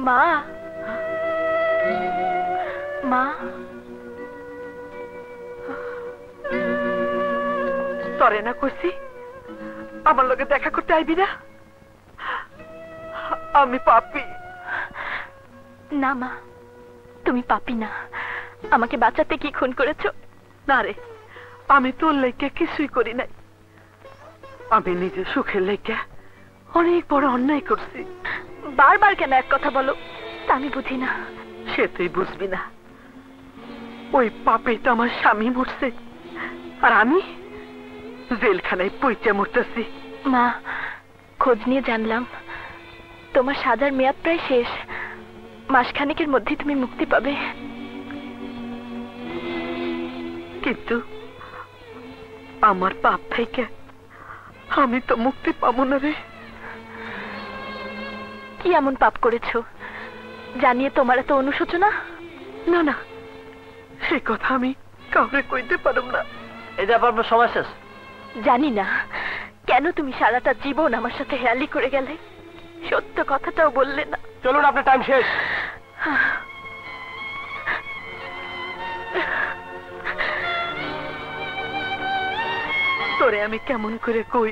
মা মা তরে না কইছি আমার লগে দেখা করতে আইবি না? আমি পাপী না মা, তুমি পাপী না। আমাকে বাঁচাতে কি খুন করেছো? না রে, আমি তোর লেগে কিছুই করি নাই। আমি নিজের সুখের লেগে অনেক বড় অন্যায় করছি। বারবার কেন এক কথা বলো? তা আমি বুঝি না। সে তুই বুঝবি না। ওই পাপে তো আমার স্বামী মরছে, আর আমি জেলখানায় পইচা মরতেছি। মা, খোঁজ নিয়ে জানলাম তোমার সাজার মেয়াদ প্রায় শেষ। মাসখানেকের মধ্যে তুমি মুক্তি পাবে। কিন্তু আমার পাপ থেকে আমি তো মুক্তি পাবো না রে। কি এমন পাপ করেছো জানিয়ে তোমার এত অনুশোচনা? না না, সে কথা আমি কাউরে কইতে পারব না। এই আপনার সময় শেষ। জানি না কেন তুমি সারাটা জীবন আমার সাথে হেয়ালি করে গেলে, সত্য কথাটাও বললে না। চলুন, আপনার টাইম শেষ। তোরে আমি কেমন করে কই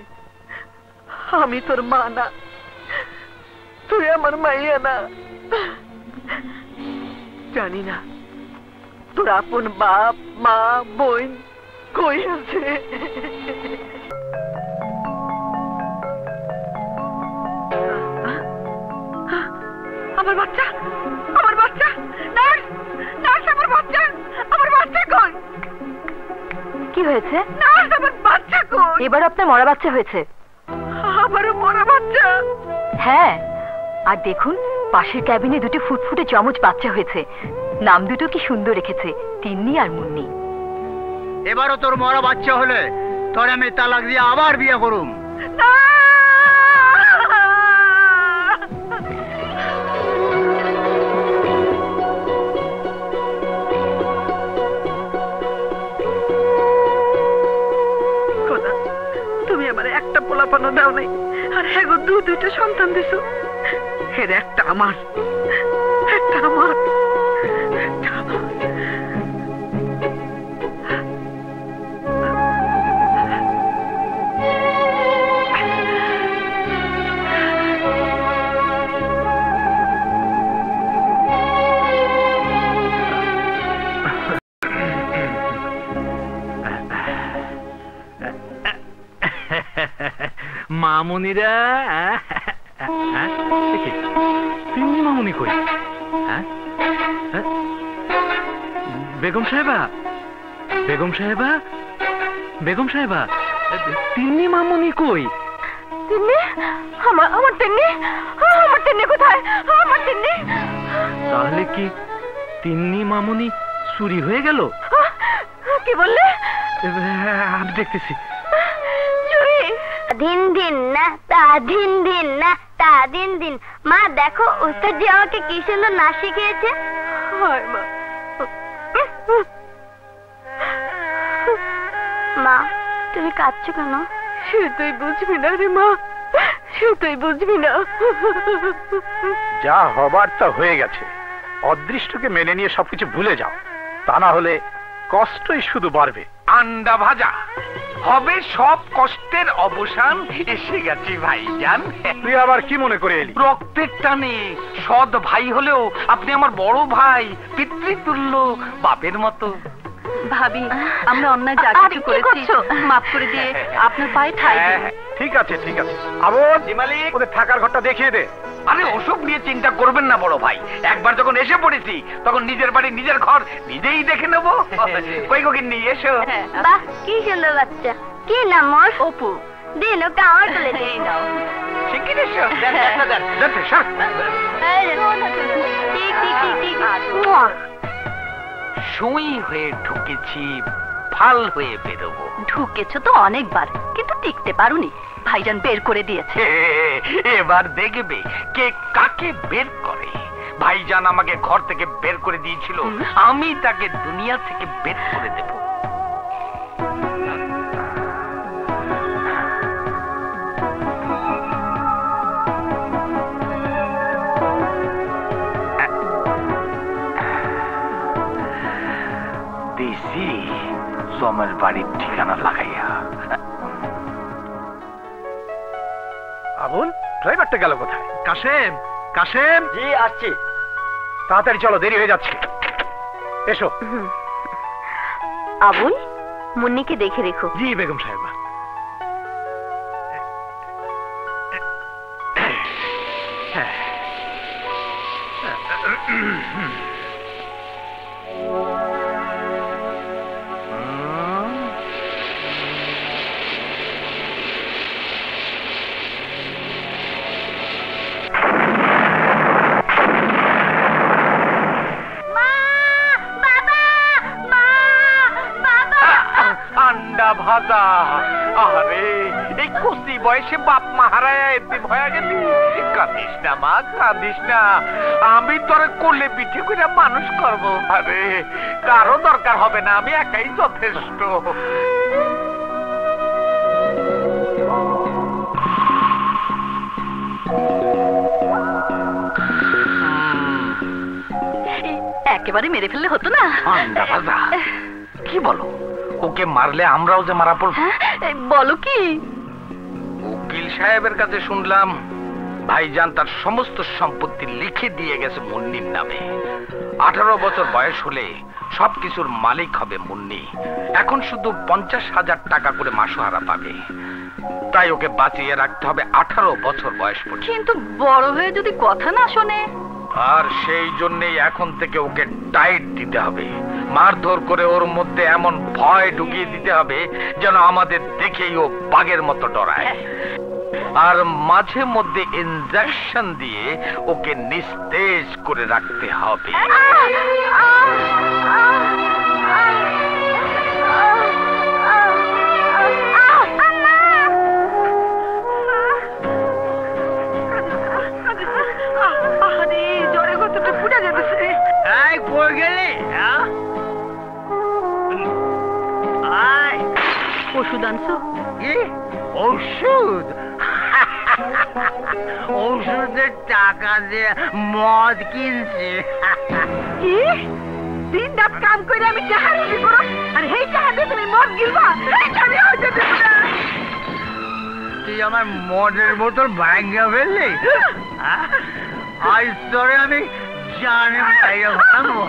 আমি তোর মা না, তুই আমার মাইয়া না। জানি না তোর আপন বাপ মা বোন কই আছে। আমার বাচ্চা, আমার বাচ্চা, নার্স, নার্স, আমার বাচ্চা, আমার বাচ্চা কই? কি হয়েছে? নার্স, আমার বাচ্চা কই? এবার আপনার মরা বাচ্চা হয়েছে। আমারও মরা বাচ্চা? হ্যাঁ, আর দেখুন পাশের ক্যাবিনে দুটো ফুটফুটে চমচ বাচ্চা হয়েছে। নাম দুটো কি সুন্দর রেখেছে, তিন্নি আর মুন্নি। এবারও তোর মরা বাচ্চা হলে তোর আমি তালাক দিয়ে আবার বিয়ে করুম। তুমি আমার একটা পোলাপানো দাও নাই, আর হ্যাঁ গো দুইটা সন্তান দিছো। এর একটা আমার, একটা আমার, একটা আমার। মামুনিরা, তিন্নি মামুনি কই? বেগম সাহেবা, বেগম সাহেবা, বেগম সাহেবা, তিন্নি মামুনি কই? তিন্নি? আমার তিন্নি? আমার তিন্নি কোথায়? আমার তিন্নি? তাহলে কি তিন্নি মামুনি চুরি হয়ে গেল? কি বললে? আমি দেখতেছি। দিন দিন না তা দিন দিন না তা দিন দিন। মা দেখো উস্তাদ জি আমাকে কি সুন্দর নাচ শিখিয়েছে। মা তুমি কাঁদছো কেন? সে তুই বুঝবি না রে মা, সে তুই বুঝবি না। যা হবার তা হয়ে গেছে, অদৃষ্টকে মেনে নিয়ে সবকিছু ভুলে যাও, তা না হলে কষ্টই শুধু বাড়বে। আন্ডা ভাজা হবে সব কষ্টের অবসান। এসে গেছি ভাইজান। তুই আবার কি মনে করে এলি? রক্তের টানে সৎ ভাই হলেও আপনি আমার বড় ভাই, পিতৃতুল্য, বাপের মতো। ভাবি, আমরা অন্যায় যা কিছু করেছি মাফ করে দিয়ে আপনার পায়ে ঠাঁই দিই। ঠিক আছে ঠিক আছে, আবার মালিক ওদের থাকার ঘরটা দেখিয়ে দে। আরে ওসব নিয়ে চিন্তা করবেন না বড় ভাই, একবার যখন এসে পড়েছি তখন নিজের বাড়ি নিজের ঘর নিজেই দেখে নেবো। কই গো গিন্নি, এসো। বাহ কি সুন্দর বাচ্চা। কি নাম ওর? অপু। দিন ওকে আমার কোলে দিয়ে নাও। শিগগির এসো। দেন, দেন, দেন, দেন, সর। ঠিক ঠিক ঠিক ঠিক। মুয়া। সুই হয়ে ঢুকেছি, ফাল হয়ে বেরোবো। ঢুকেছো তো অনেকবার, কিন্তু টিকতে পারোনি। ভাইজান বের করে দিয়েছে। এবার দেখবে কে কাকে বের করে। ভাইজান আমাকে ঘর থেকে বের করে দিয়েছিল, আমি তাকে দুনিয়া থেকে বের করে দেব। আমার বাড়ির ঠিকানা লাগাইয়া। আবুল, ড্রাইভারটা গেল কোথায়? কাশেম, কাশেম। জি আসছি। তাড়াতাড়ি চলো, দেরি হয়ে যাচ্ছে। এসো। আবুল, মুন্নিকে দেখে রেখো। জি বেগম সাহেবা। আন্ডা ভাজা। আরে এই কুস্তি বয়সে বাপ মা হারায় এতিম হয়ে গেলি। কাঁদিস না মা, কাঁদিস না। আমি তোরে কোলে পিঠে করে মানুষ করব। আরে কারো দরকার হবে না, আমি একাই যথেষ্ট। একেবারে মেরে ফেললে হতো না? আন্ডা ভাজা কি বলো? ওকে মারলে আমরাও যে মারা পড়ব। বলো কি? উকিল সাহেবের কাছে শুনলাম ভাইজান তার সমস্ত সম্পত্তি লিখে দিয়ে গেছে মুন্নির নামে। 18 বছর বয়স হলে সবকিছুর মালিক হবে মুন্নি। এখন শুধু 50,000 টাকা করে মাসোহারা পাবে। তাই ওকে বাঁচিয়ে রাখতে হবে 18 বছর বয়স পর্যন্ত। কিন্তু বড় হয়ে যদি কথা না শোনে? আর সেই জন্যই এখন থেকে ওকে টাইট দিতে হবে, মারধর করে ওর মধ্যে এমন ভয় ঢুকিয়ে দিতে হবে যেন আমাদের দেখেই ও বাঘের মতো ডরায়। আর মাঝে মধ্যে ইনজেকশন দিয়ে ওকে নিস্তেজ করে রাখতে হবে। জ্বরে কতটা ফুটে যেতেছে। এই কই গেলি? ওষুধ আনছো? কি ওষুধ? ওষুধের টাকা দিয়ে মদ কিনছি। কি দিন রাত কাম করে আমি টাকা চুরি করো, আর সেই টাকা দিয়ে তুমি মদ গিলবা? আমি হইতে দেব না। তুই আমার মদের বোতল ভাঙিয়ে ফেললি? আজ তোরে আমি জানে বাইরে ভাঙবো।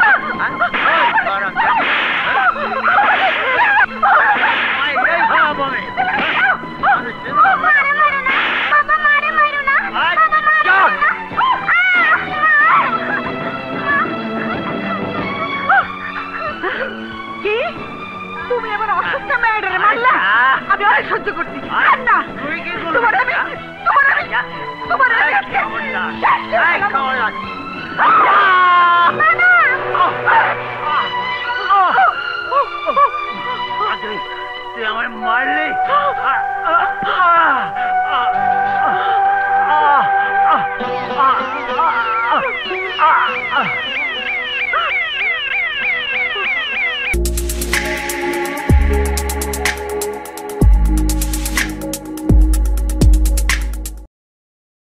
কি তুমি আমার অসুস্থ মেয়েটারে মারলা? আমি অনেক সহ্য করছি। আর না, তোমার আমি তুই আমার মারলি?